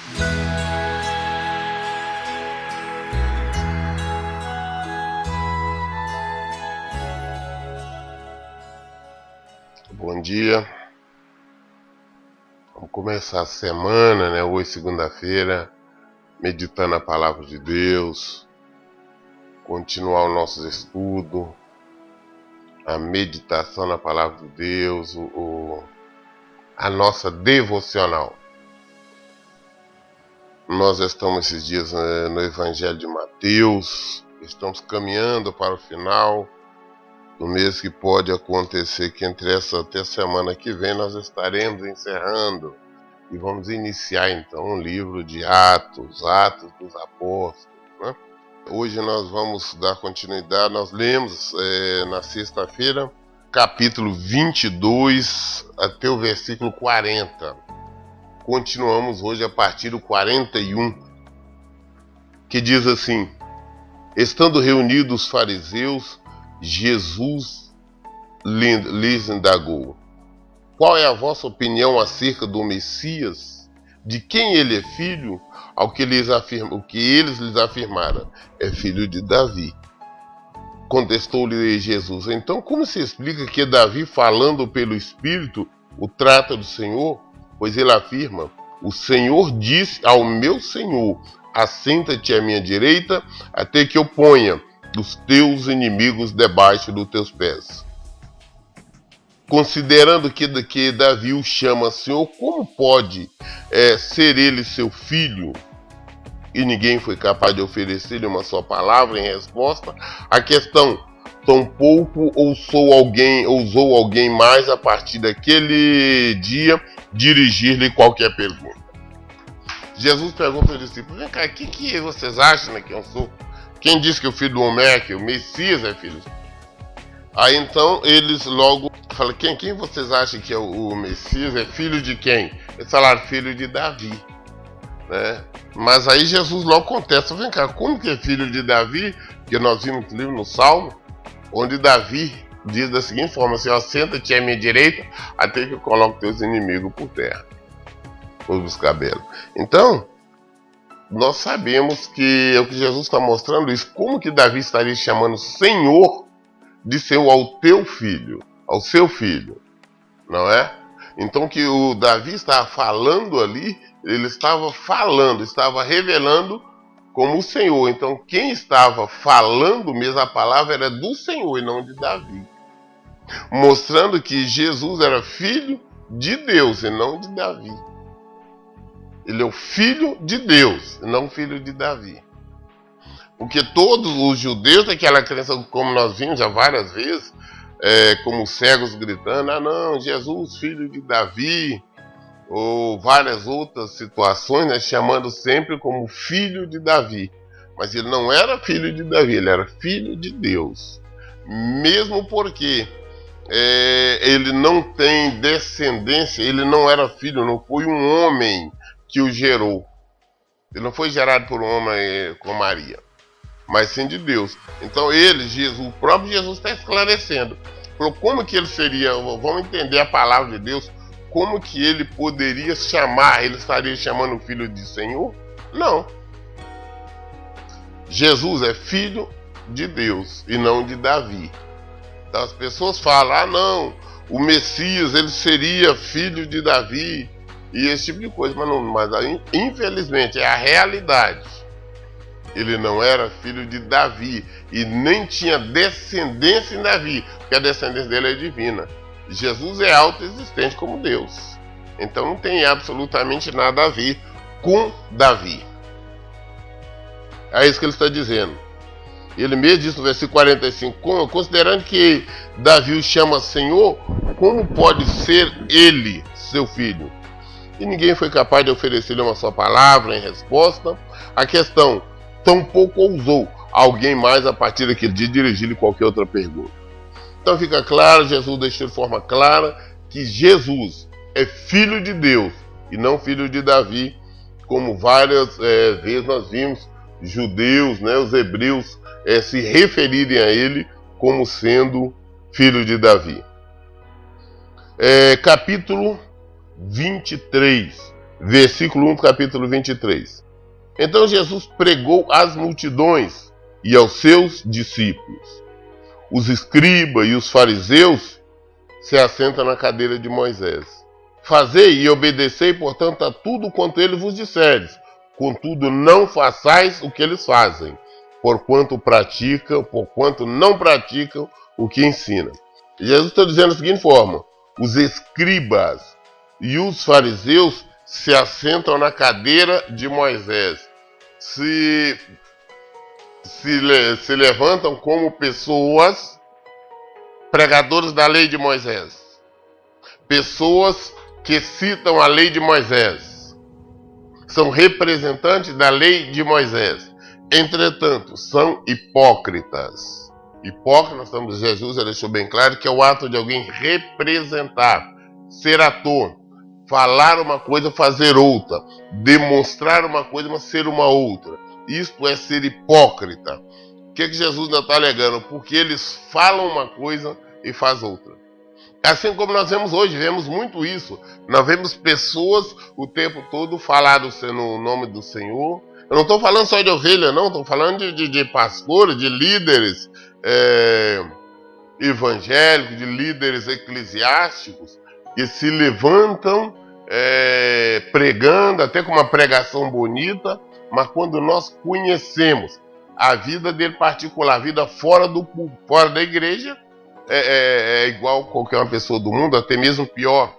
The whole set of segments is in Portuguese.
Bom dia. Vamos começar a semana, né? Hoje, segunda-feira, meditando a palavra de Deus, continuar o nosso estudo, a meditação na palavra de Deus, a nossa devocional. Nós estamos esses dias no Evangelho de Mateus, estamos caminhando para o final do mês, que pode acontecer que entre essa até semana que vem nós estaremos encerrando e vamos iniciar então um livro de Atos dos Apóstolos, né? Hoje nós vamos dar continuidade. Nós lemos na sexta-feira capítulo 22 até o versículo 40. Continuamos hoje a partir do 41, que diz assim: estando reunidos os fariseus, Jesus lhes indagou: qual é a vossa opinião acerca do Messias? De quem ele é filho? O que eles lhes afirmaram: é filho de Davi. Contestou-lhe Jesus: então como se explica que Davi, falando pelo Espírito, o trata do Senhor? Pois ele afirma: o Senhor disse ao meu Senhor: assenta-te à minha direita, até que eu ponha os teus inimigos debaixo dos teus pés. Considerando que Davi o chama Senhor, como pode ser ele seu filho? E ninguém foi capaz de oferecer-lhe uma só palavra em resposta. A questão: tampouco ousou alguém mais a partir daquele dia dirigir-lhe qualquer pergunta. Jesus pergunta aos discípulos: vem cá, o que vocês acham que eu sou? Quem diz que o filho do homem é, que o Messias é filho? Aí então eles logo falam: quem vocês acham que é o Messias? É filho de quem? Eles falaram: filho de Davi, né? Mas aí Jesus logo contesta: vem cá, como que é filho de Davi? Porque nós vimos no livro, no Salmo, onde Davi diz da seguinte forma assim: senta-te à minha direita, até que eu coloque teus inimigos por terra, os cabelos. Então, nós sabemos que é o que Jesus está mostrando isso. Como que Davi estaria chamando Senhor de seu ao teu filho, ao seu filho, não é? Então que o Davi estava falando ali, ele estava revelando como o Senhor. Então quem estava falando mesmo a palavra era do Senhor e não de Davi, mostrando que Jesus era filho de Deus e não de Davi. Ele é o filho de Deus, não filho de Davi. Porque todos os judeus, aquela crença, como nós vimos já várias vezes, como os cegos gritando: ah não, Jesus, filho de Davi, ou várias outras situações, né, chamando sempre como filho de Davi. Mas ele não era filho de Davi, ele era filho de Deus. Mesmo porque ele não tem descendência, ele não era filho, não foi um homem que o gerou. Ele não foi gerado por um homem com Maria, mas sim de Deus. Então Jesus, o próprio Jesus está esclarecendo. Falou: como que ele seria, vamos entender a palavra de Deus, como que ele poderia chamar, ele estaria chamando o filho de Senhor? Não. Jesus é filho de Deus e não de Davi. Então as pessoas falam: ah não, o Messias ele seria filho de Davi, e esse tipo de coisa, mas infelizmente é a realidade. Ele não era filho de Davi e nem tinha descendência em Davi, porque a descendência dele é divina. Jesus é autoexistente como Deus, então não tem absolutamente nada a ver com Davi. É isso que ele está dizendo. Ele mesmo diz no versículo 45: considerando que Davi o chama Senhor, como pode ser ele seu filho? E ninguém foi capaz de oferecer-lhe uma só palavra em resposta. A questão: tampouco ousou alguém mais a partir daquele dia dirigir-lhe qualquer outra pergunta. Então fica claro, Jesus deixou de forma clara que Jesus é filho de Deus e não filho de Davi, como várias vezes nós vimos judeus, né, os hebreus, se referirem a ele como sendo filho de Davi. Capítulo 23, versículo 1 do capítulo 23. Então Jesus pregou às multidões e aos seus discípulos. Os escribas e os fariseus se assentam na cadeira de Moisés. Fazei e obedecei, portanto, a tudo quanto ele vos disseres. Contudo, não façais o que eles fazem, porquanto não praticam o que ensinam. Jesus está dizendo da seguinte forma: os escribas e os fariseus se assentam na cadeira de Moisés. Se levantam como pessoas pregadores da lei de Moisés. Pessoas que citam a lei de Moisés. São representantes da lei de Moisés. Entretanto, são hipócritas. Hipócritas, Jesus já deixou bem claro que é o ato de alguém representar, ser ator, falar uma coisa, fazer outra, demonstrar uma coisa, mas ser uma outra. Isto é ser hipócrita. O que Jesus ainda está alegando? Porque eles falam uma coisa e fazem outra. Assim como nós vemos hoje, vemos muito isso. Nós vemos pessoas o tempo todo falar no nome do Senhor. Eu não estou falando só de ovelha, não. Estou falando de pastores, de líderes evangélicos, de líderes eclesiásticos, que se levantam pregando, até com uma pregação bonita, mas quando nós conhecemos a vida dele particular, a vida fora da igreja, é igual a qualquer uma pessoa do mundo, até mesmo pior.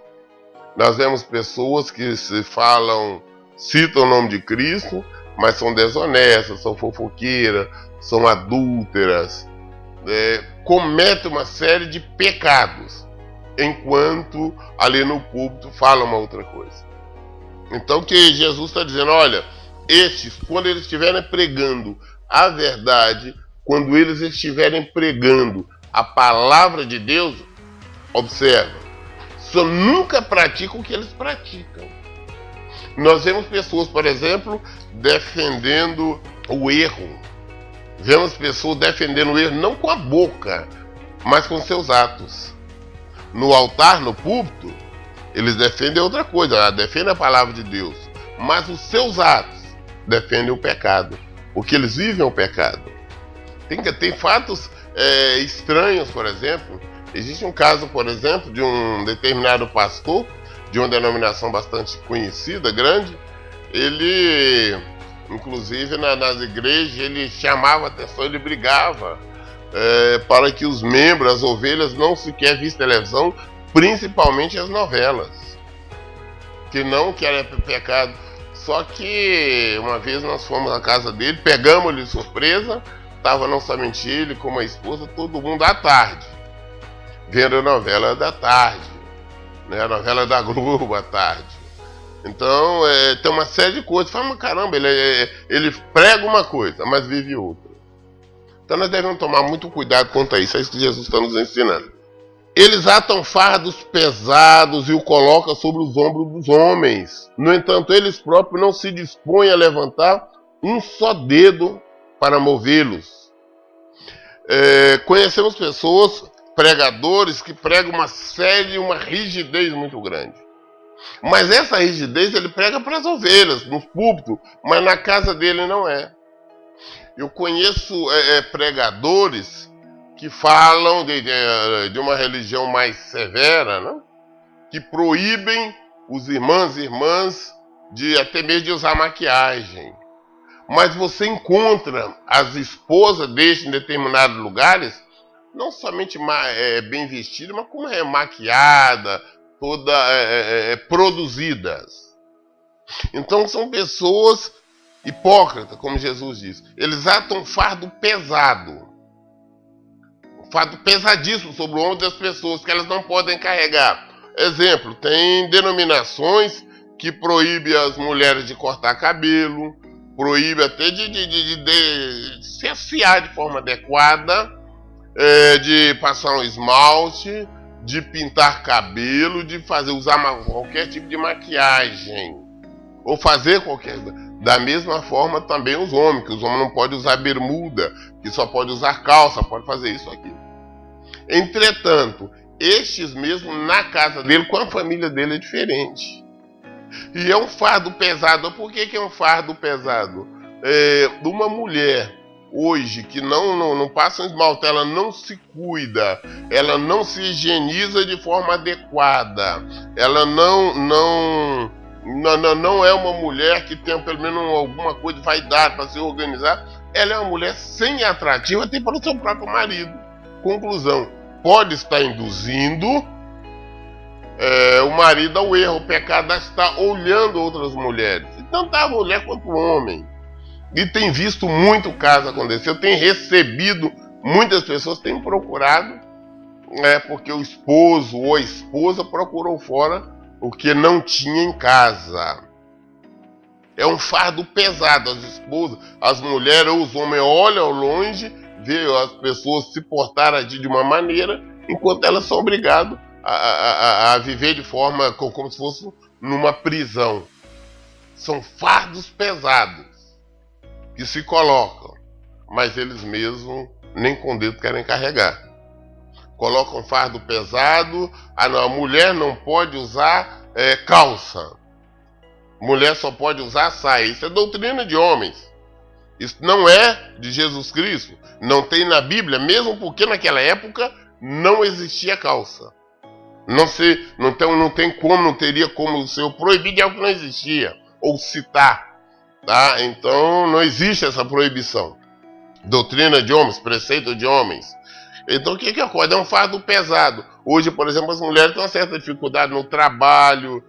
Nós vemos pessoas que citam o nome de Cristo, mas são desonestas, são fofoqueiras, são adúlteras, cometem uma série de pecados, enquanto ali no púlpito falam uma outra coisa. Então que Jesus está dizendo, olha, estes, quando eles estiverem pregando a verdade, quando eles estiverem pregando a palavra de Deus, observa, só nunca praticam o que eles praticam. Nós vemos pessoas, por exemplo, defendendo o erro. Vemos pessoas defendendo o erro não com a boca, mas com seus atos. No altar, no púlpito, eles defendem outra coisa, defendem a palavra de Deus, mas os seus atos defendem o pecado, porque eles vivem o pecado. Tem fatos estranhos, por exemplo. Existe um caso, por exemplo, de um determinado pastor de uma denominação bastante conhecida, grande. Ele, inclusive nas igrejas, ele chamava a atenção, ele brigava para que os membros, as ovelhas, não sequer vissem televisão, principalmente as novelas, que era pecado. Só que uma vez nós fomos à casa dele, pegamos-lhe de surpresa, estava não somente ele, como a esposa, todo mundo à tarde, vendo a novela da tarde, né, a novela da Globo à tarde. Então, tem uma série de coisas. Fala, caramba, ele prega uma coisa, mas vive outra. Então nós devemos tomar muito cuidado quanto a isso. É isso que Jesus está nos ensinando. Eles atam fardos pesados e o colocam sobre os ombros dos homens. No entanto, eles próprios não se dispõem a levantar um só dedo para movê-los. Conhecemos pessoas, pregadores, que pregam uma rigidez muito grande. Mas essa rigidez ele prega para as ovelhas, no púlpito, mas na casa dele não é. Eu conheço pregadores que falam de uma religião mais severa, né? Que proíbem os irmãos e irmãs até mesmo de usar maquiagem. Mas você encontra as esposas destes em determinados lugares, não somente bem vestidas, mas como maquiada, toda produzidas. Então são pessoas hipócritas, como Jesus diz. Eles atam um fardo pesado, um fardo pesadíssimo sobre o ombro das pessoas, que elas não podem carregar. Exemplo, tem denominações que proíbem as mulheres de cortar cabelo, proíbe até de se afiar de forma adequada, de passar um esmalte, de pintar cabelo, de usar qualquer tipo de maquiagem, ou fazer qualquer. Da mesma forma também os homens, que os homens não podem usar bermuda, que só pode usar calça, pode fazer isso aqui. Entretanto, estes mesmo na casa dele, com a família dele, é diferente. E é um fardo pesado. Por que é um fardo pesado? Uma mulher hoje que não passa um esmalte, ela não se cuida, ela não se higieniza de forma adequada, ela não é uma mulher que tem pelo menos alguma coisa de vaidade para se organizar, ela é uma mulher sem atrativo até para o seu próprio marido. Conclusão, pode estar induzindo o marido ao erro, o pecado está olhando outras mulheres, tanto a mulher quanto o homem. E tem visto muito caso acontecer, eu tenho recebido, muitas pessoas têm procurado, porque o esposo ou a esposa procurou fora o que não tinha em casa. É um fardo pesado, as esposas, as mulheres ou os homens olham ao longe, vê as pessoas se portarem de uma maneira, enquanto elas são obrigadas a viver de forma como se fosse numa prisão. São fardos pesados que se colocam, mas eles mesmos nem com o dedo querem carregar. Colocam fardo pesado. A mulher não pode usar calça. Mulher só pode usar saia. Isso é doutrina de homens. Isso não é de Jesus Cristo. Não tem na Bíblia, mesmo porque naquela época não existia calça. Não teria como o Senhor proibir de algo que não existia, ou citar. Tá? Então não existe essa proibição. Doutrina de homens, preceito de homens. Então o que ocorre? É um fardo pesado. Hoje, por exemplo, as mulheres têm uma certa dificuldade no trabalho,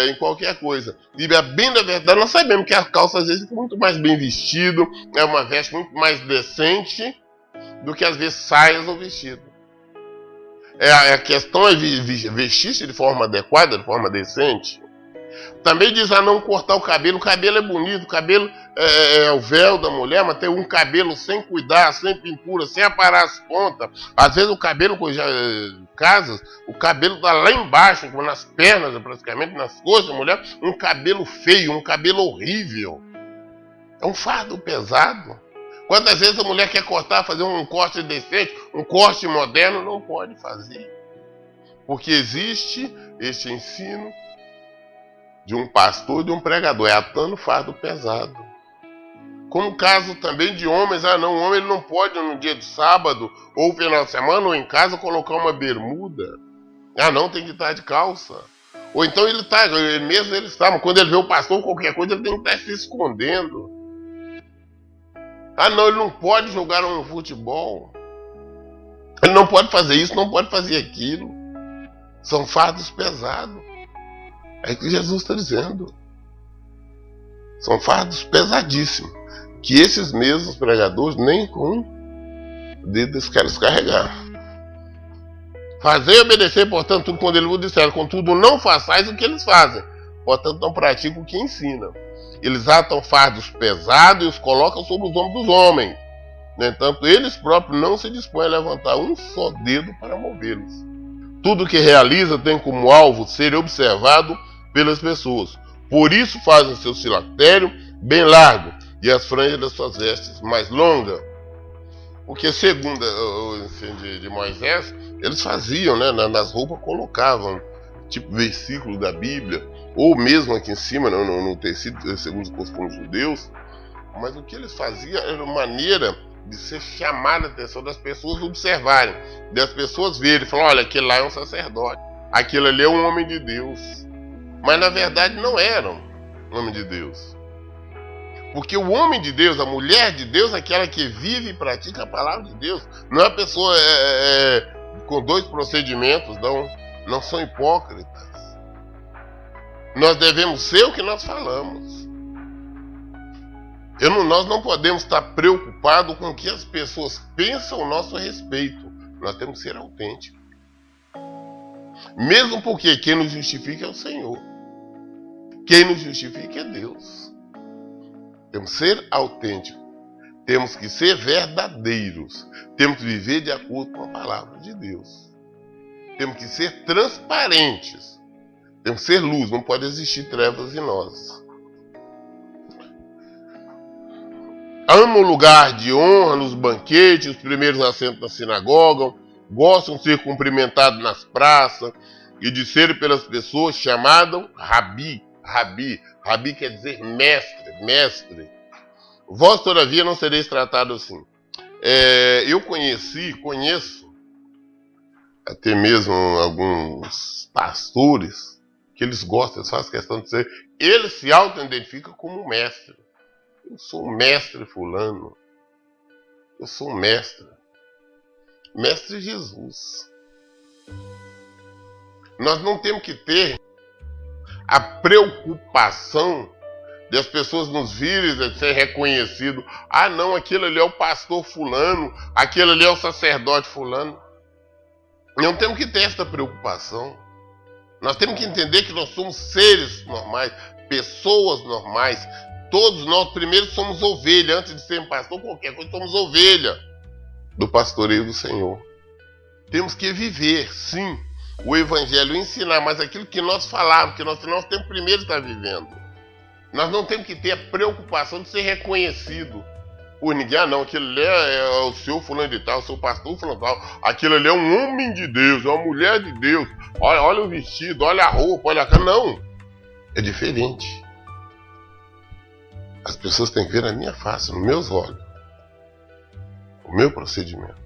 em qualquer coisa. E bem da verdade, nós sabemos que a calça às vezes fica muito mais bem vestido, é uma veste muito mais decente do que às vezes saias ou vestido. A questão é vestir-se de forma adequada, de forma decente. Também diz a não cortar o cabelo. O cabelo é bonito, o cabelo é o véu da mulher, mas tem um cabelo sem cuidar, sem pintura, sem aparar as pontas. Às vezes o cabelo, casas, o cabelo está lá embaixo, nas pernas, praticamente, nas coxas da mulher, um cabelo feio, um cabelo horrível. É um fardo pesado. Quantas vezes a mulher quer cortar, fazer um corte decente, um corte moderno, não pode fazer. Porque existe este ensino de um pastor e de um pregador, atando fardo pesado. Como caso também de homens, o homem ele não pode no dia de sábado, ou final de semana, ou em casa, colocar uma bermuda. Tem que estar de calça. Ou então ele está, mas quando ele vê o pastor, qualquer coisa, ele tem que estar se escondendo. Ele não pode jogar um futebol. Ele não pode fazer isso, não pode fazer aquilo. São fardos pesados. É o que Jesus está dizendo. São fardos pesadíssimos, que esses mesmos pregadores nem com dedos querem descarregar. Fazer e obedecer, portanto, tudo quando ele vos disser, contudo não façais o que eles fazem, portanto não praticam o que ensinam. Eles atam fardos pesados e os colocam sobre os ombros dos homens. No entanto, eles próprios não se dispõem a levantar um só dedo para movê-los. Tudo que realiza tem como alvo ser observado pelas pessoas. Por isso fazem seu cilatério bem largo e as franjas das suas vestes mais longas. Porque segundo o ensino de Moisés, eles faziam, nas roupas colocavam tipo versículo da Bíblia, ou mesmo aqui em cima, no tecido, segundo os costumes judeus. Mas o que eles faziam era uma maneira de ser chamada a atenção das pessoas observarem, das pessoas verem, falar, olha, aquele lá é um sacerdote, aquele ali é um homem de Deus. Mas na verdade não eram homem de Deus. Porque o homem de Deus, a mulher de Deus, é aquela que vive e pratica a palavra de Deus. Não é uma pessoa com dois procedimentos, não são hipócritas. Nós devemos ser o que nós falamos. Nós não podemos estar preocupados com o que as pessoas pensam a nosso respeito. Nós temos que ser autênticos. Mesmo porque quem nos justifica é o Senhor. Quem nos justifica é Deus. Temos que ser autênticos. Temos que ser verdadeiros. Temos que viver de acordo com a palavra de Deus. Temos que ser transparentes. Temos que ser luz. Não pode existir trevas em nós. Amam o lugar de honra nos banquetes, os primeiros assentos na sinagoga, gostam de ser cumprimentados nas praças e de ser pelas pessoas chamados Rabi. rabi. Rabi quer dizer mestre, mestre. Vós, todavia, não sereis tratado assim. Eu conheço até mesmo alguns pastores que eles gostam, eles fazem questão de ser, eles se auto-identificam como mestre. Eu sou um mestre fulano. Eu sou um mestre. Mestre Jesus. Nós não temos que ter a preocupação de as pessoas nos virem de ser reconhecido. Ah, não, aquele ali é o pastor fulano, aquele ali é o sacerdote fulano. Não temos que ter essa preocupação. Nós temos que entender que nós somos seres normais, pessoas normais. Todos nós, primeiro, somos ovelha. Antes de ser pastor, qualquer coisa, somos ovelha do pastoreio do Senhor. Temos que viver, sim, o evangelho, ensinar, mas aquilo que nós falamos, que nós temos primeiro que estar vivendo. Nós não temos que ter a preocupação de ser reconhecido por ninguém. Ah, não, aquele ali é o seu fulano de tal, o seu pastor fulano de tal. Aquele ali é um homem de Deus, é uma mulher de Deus. Olha o vestido, olha a roupa, olha a cara. Não, é diferente. As pessoas têm que ver a minha face, nos meus olhos, o meu procedimento.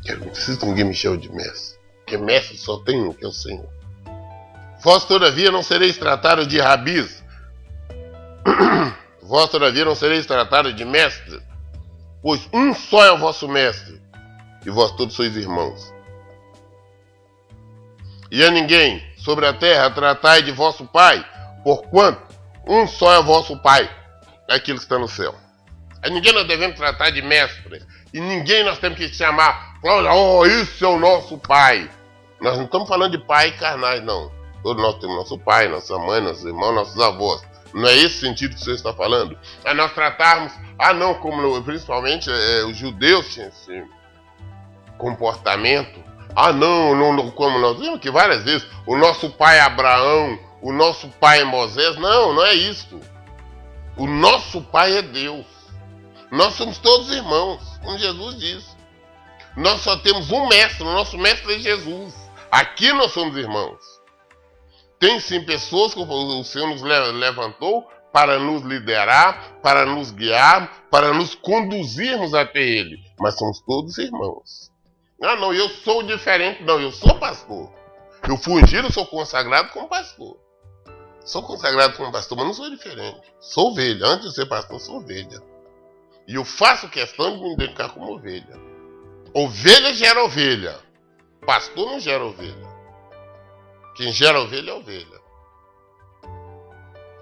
Eu não preciso que ninguém me chame de mestre, porque mestre só tem um, que é o Senhor. Vós, todavia, não sereis tratados de rabis. Vós, todavia, não sereis tratados de mestre, pois um só é o vosso mestre, e vós todos sois irmãos. E a ninguém sobre a terra tratai de vosso Pai, porquanto um só é o vosso Pai, aquele que está no céu. A ninguém nós devemos tratar de mestre, e ninguém nós temos que chamar, oh, isso é o nosso Pai. Nós não estamos falando de pai carnais, não. Todos nós temos nosso pai, nossa mãe, nossos irmãos, nossos avós. Não é esse sentido que você está falando? A nós tratarmos, não, como principalmente os judeus tinham esse comportamento. Não, como nós vimos que várias vezes, o nosso pai Abraão, o nosso pai Moisés, não é isso. O nosso pai é Deus. Nós somos todos irmãos, como Jesus disse. Nós só temos um mestre, o nosso mestre é Jesus. Aqui nós somos irmãos. Tem sim pessoas que o Senhor nos levantou para nos liderar, para nos guiar, para nos conduzirmos até Ele. Mas somos todos irmãos. Não, eu sou diferente. Não, eu sou pastor. Eu fui ungido, eu sou consagrado como pastor. Sou consagrado como pastor, mas não sou diferente. Sou ovelha. Antes de ser pastor, sou ovelha. E eu faço questão de me identificar como ovelha. Ovelha gera ovelha. Pastor não gera ovelha. Quem gera ovelha é ovelha.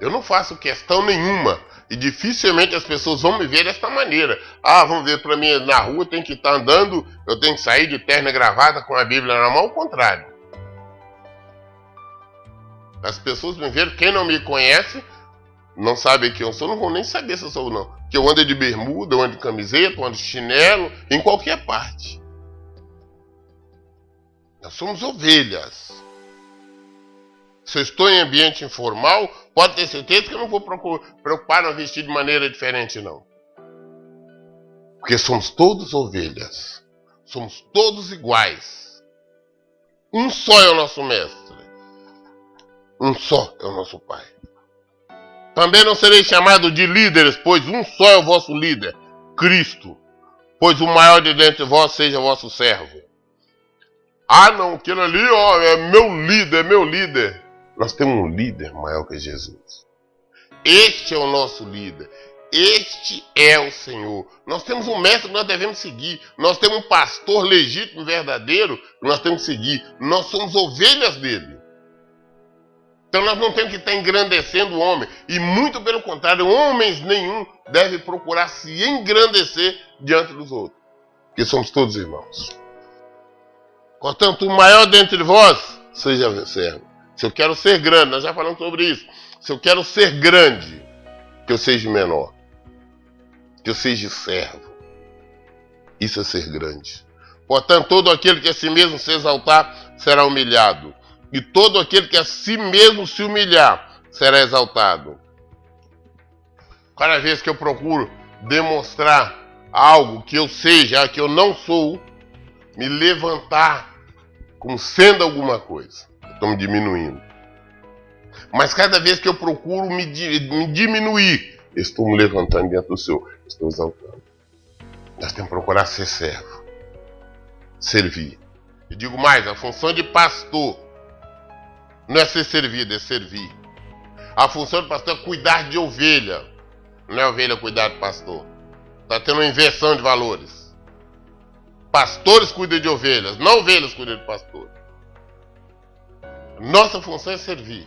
Eu não faço questão nenhuma. E dificilmente as pessoas vão me ver desta maneira. Vão ver para mim na rua, eu tenho que estar andando, eu tenho que sair de terno e gravata com a Bíblia na mão, ao contrário. As pessoas me veem, quem não me conhece, não sabe quem eu sou, não vão nem saber se eu sou ou não. Que eu ando de bermuda, eu ando de camiseta, eu ando de chinelo, em qualquer parte. Nós somos ovelhas. Se eu estou em ambiente informal, pode ter certeza que eu não vou preocupar em vestir de maneira diferente, não. Porque somos todos ovelhas. Somos todos iguais. Um só é o nosso mestre. Um só é o nosso Pai. Também não sereis chamados de líderes, pois um só é o vosso líder, Cristo. Pois o maior de dentre vós seja vosso servo. Não, aquele ali, é meu líder. Nós temos um líder maior que Jesus. Este é o nosso líder. Este é o Senhor. Nós temos um mestre que nós devemos seguir. Nós temos um pastor legítimo, verdadeiro, que nós temos que seguir. Nós somos ovelhas dele. Então nós não temos que estar engrandecendo o homem. E muito pelo contrário, homens nenhum deve procurar se engrandecer diante dos outros. Porque somos todos irmãos. Portanto, o maior dentre vós seja servo. Se eu quero ser grande, nós já falamos sobre isso. Se eu quero ser grande, que eu seja menor. Que eu seja servo. Isso é ser grande. Portanto, todo aquele que a si mesmo se exaltar, será humilhado. E todo aquele que a si mesmo se humilhar, será exaltado. Cada vez que eu procuro demonstrar algo que eu seja, que eu não sou, me levantar como sendo alguma coisa. estou me diminuindo. Mas cada vez que eu procuro me diminuir, estou me levantando dentro do Senhor, estou exaltando. Nós temos que procurar ser servo, servir. Eu digo mais, a função de pastor não é ser servido, é servir. A função do pastor é cuidar de ovelha, não é ovelha cuidar do pastor. Está tendo uma inversão de valores. Pastores cuidam de ovelhas, não ovelhas cuidam de pastores. Nossa função é servir.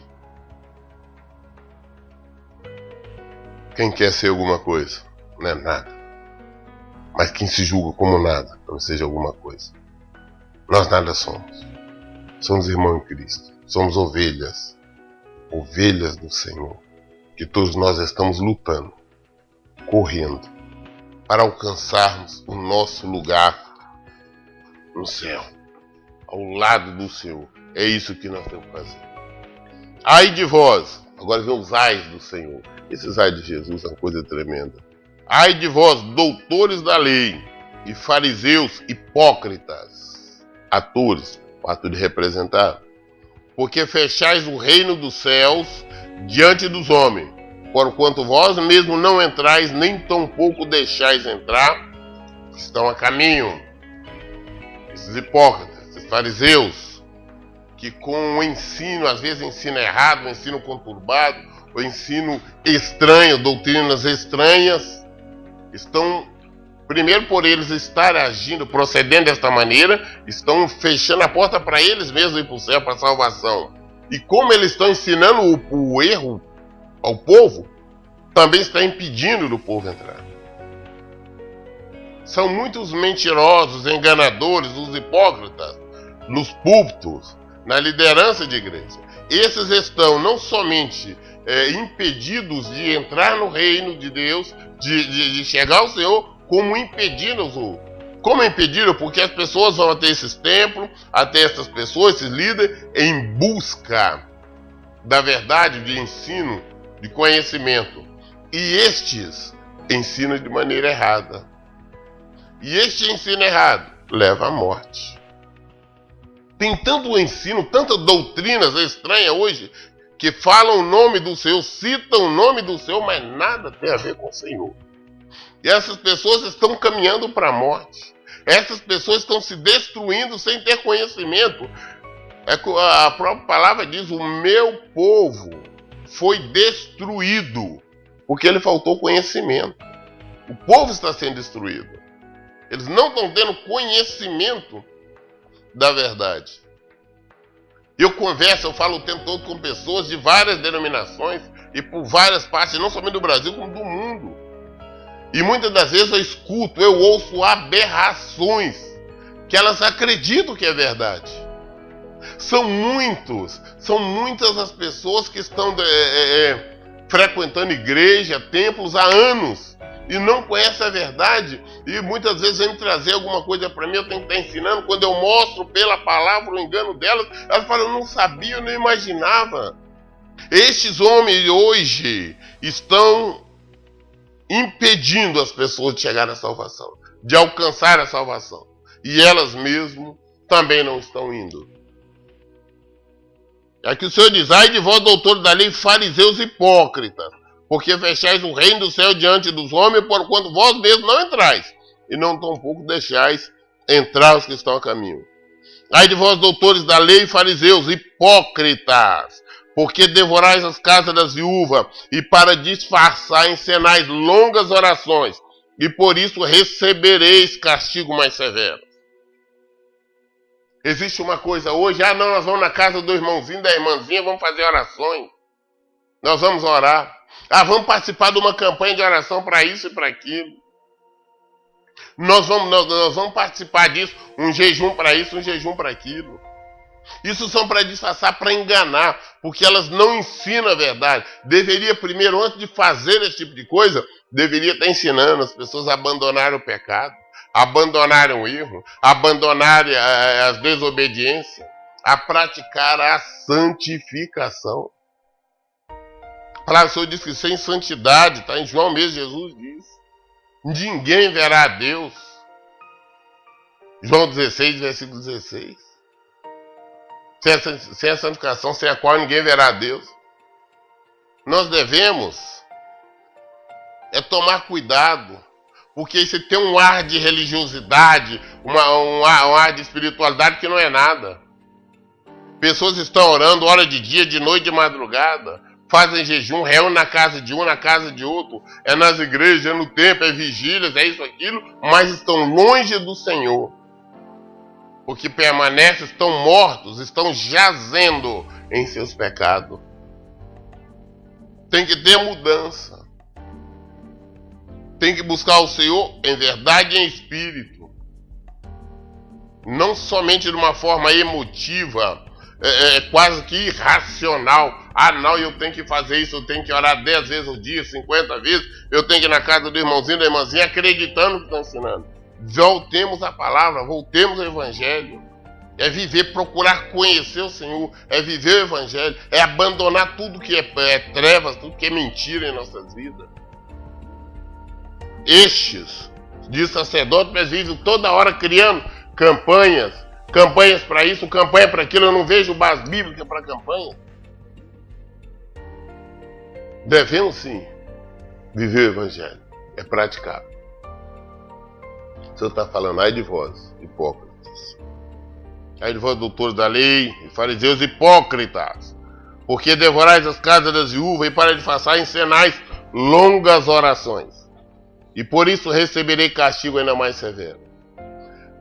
Quem quer ser alguma coisa não é nada. Mas quem se julga como nada, não seja alguma coisa. Nós nada somos. Somos irmãos em Cristo. Somos ovelhas. Ovelhas do Senhor. Que todos nós estamos lutando, correndo, para alcançarmos o nosso lugar no céu, ao lado do Senhor. É isso que nós temos que fazer. Ai de vós. Agora vem os ais do Senhor. Esses ai de Jesus é uma coisa tremenda. Ai de vós, doutores da lei, e fariseus hipócritas, atores, o ato de representar, porque fechais o reino dos céus diante dos homens, porquanto vós mesmos não entrais, nem tampouco deixais entrar, estão a caminho. Esses hipócritas, esses fariseus, que com o ensino, às vezes ensino errado, o ensino conturbado, o ensino estranho, doutrinas estranhas, estão, primeiro por eles estarem agindo, procedendo desta maneira, estão fechando a porta para eles mesmos ir para o céu, para a salvação. E como eles estão ensinando o erro ao povo, também está impedindo do povo entrar. São muitos mentirosos, enganadores, os hipócritas, nos púlpitos, na liderança de igreja. Esses estão não somente impedidos de entrar no reino de Deus, de chegar ao Senhor, como impedindo os outros. Como impediram? Porque as pessoas vão até esses templos, até essas pessoas, esses líderes, em busca da verdade, de ensino, de conhecimento. E estes ensinam de maneira errada. E este ensino errado leva à morte. Tem tanto ensino, tantas doutrinas estranhas hoje, que falam o nome do Senhor, citam o nome do Senhor, mas nada tem a ver com o Senhor. E essas pessoas estão caminhando para a morte. Essas pessoas estão se destruindo sem ter conhecimento. A própria palavra diz, o meu povo foi destruído, porque ele faltou conhecimento. O povo está sendo destruído. Eles não estão tendo conhecimento da verdade. Eu falo o tempo todo com pessoas de várias denominações e por várias partes, não somente do Brasil, como do mundo. E muitas das vezes eu ouço aberrações que elas acreditam que é verdade. São muitas as pessoas que estão frequentando igreja, templos há anos e não conhecem a verdade, e muitas vezes vêm trazer alguma coisa para mim, eu tenho que estar ensinando. Quando eu mostro pela palavra o engano delas, elas falam, eu não sabia, eu não imaginava. Estes homens hoje estão impedindo as pessoas de chegar à salvação, de alcançar a salvação, e elas mesmas também não estão indo. Aqui o Senhor diz, ai de vós, doutores da lei, fariseus hipócritas, porque fechais o reino do céu diante dos homens, porquanto vós mesmos não entrais, e não tampouco deixais entrar os que estão a caminho. Ai de vós, doutores da lei, fariseus hipócritas, porque devorais as casas das viúvas, e para disfarçar encenais longas orações, e por isso recebereis castigo mais severo. Existe uma coisa hoje, não, nós vamos na casa do irmãozinho, da irmãzinha, vamos fazer orações. Nós vamos orar. Vamos participar de uma campanha de oração para isso e para aquilo. Nós vamos participar disso, um jejum para isso, um jejum para aquilo. Isso são para disfarçar, para enganar, porque elas não ensinam a verdade. Deveria primeiro, antes de fazer esse tipo de coisa, deveria estar ensinando as pessoas a abandonarem o pecado, abandonarem o erro, abandonarem as desobediências, a praticar a santificação. A palavra do Senhor diz que sem santidade, está em João mesmo, Jesus diz, ninguém verá a Deus. João 16, versículo 16. sem a santificação, sem a qual ninguém verá a Deus. Nós devemos tomar cuidado, porque você tem um ar de religiosidade, um ar de espiritualidade que não é nada. Pessoas estão orando hora de dia, de noite, de madrugada, fazem jejum, reúnem na casa de um, na casa de outro, é nas igrejas, é no templo, é vigílias, é isso, aquilo, mas estão longe do Senhor. Porque permanecem, estão mortos, estão jazendo em seus pecados. Tem que ter mudança. Tem que buscar o Senhor em verdade e em espírito. Não somente de uma forma emotiva, quase que irracional. Ah, não, eu tenho que fazer isso, eu tenho que orar 10 vezes ao dia, 50 vezes, eu tenho que ir na casa do irmãozinho, da irmãzinha, acreditando no que está ensinando. Voltemos à palavra, voltemos ao Evangelho. É viver, procurar conhecer o Senhor, é viver o Evangelho, é abandonar tudo que é trevas, tudo que é mentira em nossas vidas. Estes de sacerdotes presbíteros toda hora criando campanhas para isso, campanha para aquilo. Eu não vejo base bíblica para campanha. Devemos sim viver o Evangelho, é praticável. O Senhor está falando, ai de vós, hipócritas, ai de vós, doutores da lei e fariseus hipócritas, porque devorais as casas das viúvas e para disfarçar encenais longas orações, e por isso receberei castigo ainda mais severo.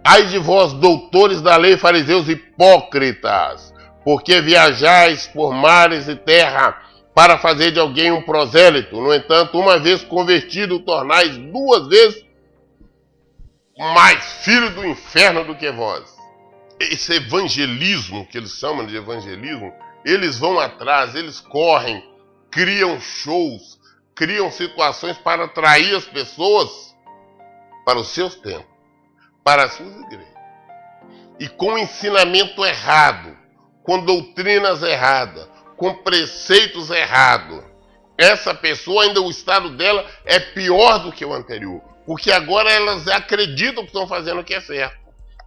Ai de vós, doutores da lei, fariseus hipócritas, porque viajais por mares e terra para fazer de alguém um prosélito. No entanto, uma vez convertido, tornais 2 vezes mais filho do inferno do que vós. Esse evangelismo, que eles chamam de evangelismo, eles vão atrás, eles correm, criam shows, criam situações para atrair as pessoas para os seus templos, para as suas igrejas. E com ensinamento errado, com doutrinas erradas, com preceitos errados, essa pessoa, ainda o estado dela é pior do que o anterior. Porque agora elas acreditam que estão fazendo o que é certo.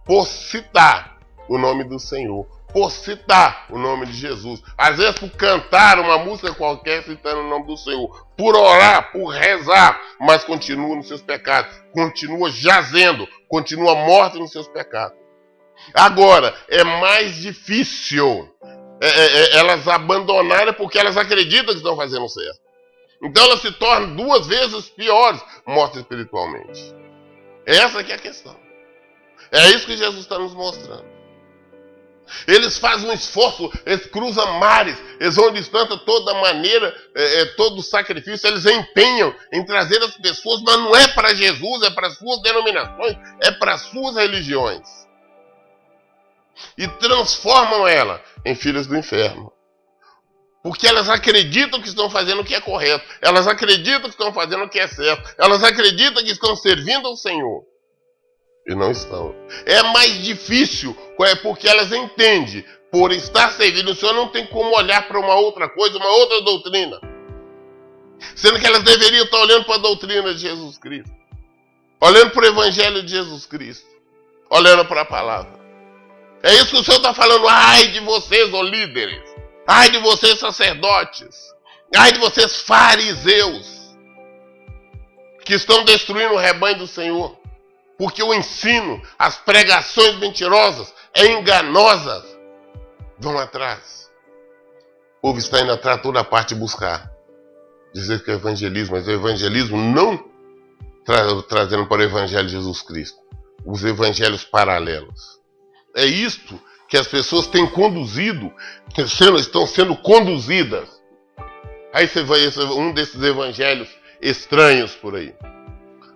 Por citar o nome do Senhor, por citar o nome de Jesus. Às vezes por cantar uma música qualquer citando o nome do Senhor, por orar, por rezar, mas continua nos seus pecados, continua jazendo, continua morto nos seus pecados. Agora, é mais difícil elas abandonarem porque elas acreditam que estão fazendo certo. Então elas se tornam 2 vezes piores, mortas espiritualmente. Essa que é a questão. É isso que Jesus está nos mostrando. Eles fazem um esforço, eles cruzam mares, eles vão distante toda maneira, todo sacrifício, eles empenham em trazer as pessoas, mas não é para Jesus, é para as suas denominações, é para as suas religiões. E transformam ela em filhas do inferno. Porque elas acreditam que estão fazendo o que é correto, elas acreditam que estão fazendo o que é certo, elas acreditam que estão servindo ao Senhor. E não estão. É mais difícil, porque elas entendem, por estar servindo o Senhor, não tem como olhar para uma outra coisa, uma outra doutrina. Sendo que elas deveriam estar olhando para a doutrina de Jesus Cristo, olhando para o Evangelho de Jesus Cristo, olhando para a palavra. É isso que o Senhor está falando. Ai de vocês, ó líderes, ai de vocês, sacerdotes, ai de vocês, fariseus, que estão destruindo o rebanho do Senhor. Porque o ensino, as pregações mentirosas, enganosas, vão atrás. O povo está indo atrás toda a parte buscar. Dizer que é evangelismo, mas o evangelismo não trazendo para o Evangelho de Jesus Cristo. Os evangelhos paralelos. É isto que as pessoas têm conduzido, estão sendo conduzidas. Aí você vai um desses evangelhos estranhos por aí.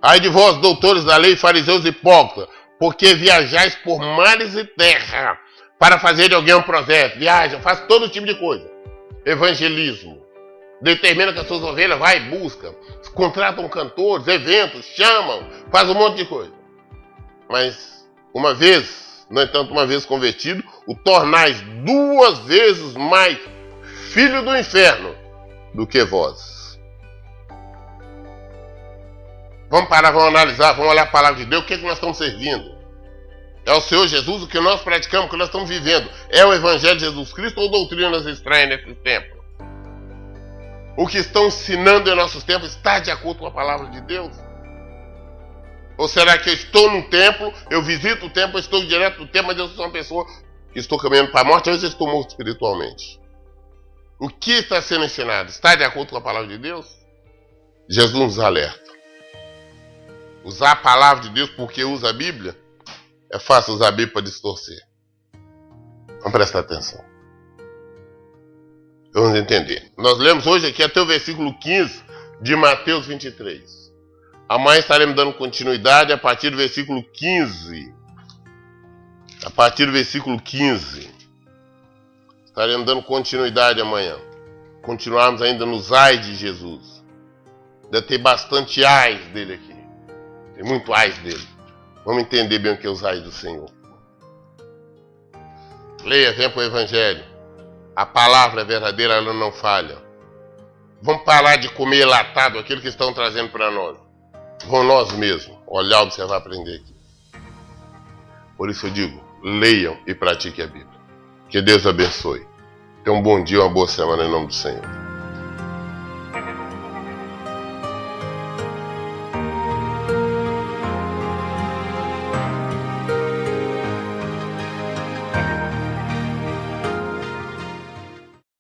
Ai de vós, doutores da lei, fariseus hipócritas, porque viajais por mares e terra para fazer de alguém um prosélito. Viaja, faz todo tipo de coisa. Evangelismo. Determina que as suas ovelhas vai e busca. Contratam cantores, eventos, chamam, faz um monte de coisa. Mas, uma vez, no entanto, uma vez convertido, o tornais 2 vezes mais filho do inferno do que vós. Vamos parar, vamos analisar, vamos olhar a palavra de Deus, o que é que nós estamos servindo? É o Senhor Jesus, o que nós praticamos, o que nós estamos vivendo. É o Evangelho de Jesus Cristo ou doutrinas estranhas nesse tempo? O que estão ensinando em nossos tempos está de acordo com a palavra de Deus? Ou será que eu estou num templo, eu visito o templo, eu estou direto do templo, mas eu sou uma pessoa que estou caminhando para a morte, às vezes eu estou morto espiritualmente? O que está sendo ensinado está de acordo com a palavra de Deus? Jesus nos alerta. Usar a palavra de Deus porque usa a Bíblia, é fácil usar a Bíblia para distorcer. Vamos prestar atenção. Vamos entender. Nós lemos hoje aqui até o versículo 15 de Mateus 23. Amanhã estaremos dando continuidade a partir do versículo 15. A partir do versículo 15. Estaremos dando continuidade amanhã. Continuarmos ainda nos ais de Jesus. Deve ter bastante ais dele aqui. Tem muito ais dele. Vamos entender bem o que é os ais do Senhor. Leia, vem para o Evangelho. A palavra é verdadeira, ela não falha. Vamos parar de comer enlatado aquilo que estão trazendo para nós. Vamos nós mesmos olhar, observar, aprender aqui. Por isso eu digo, leiam e pratiquem a Bíblia. Que Deus abençoe. Tenha um bom dia, uma boa semana em nome do Senhor.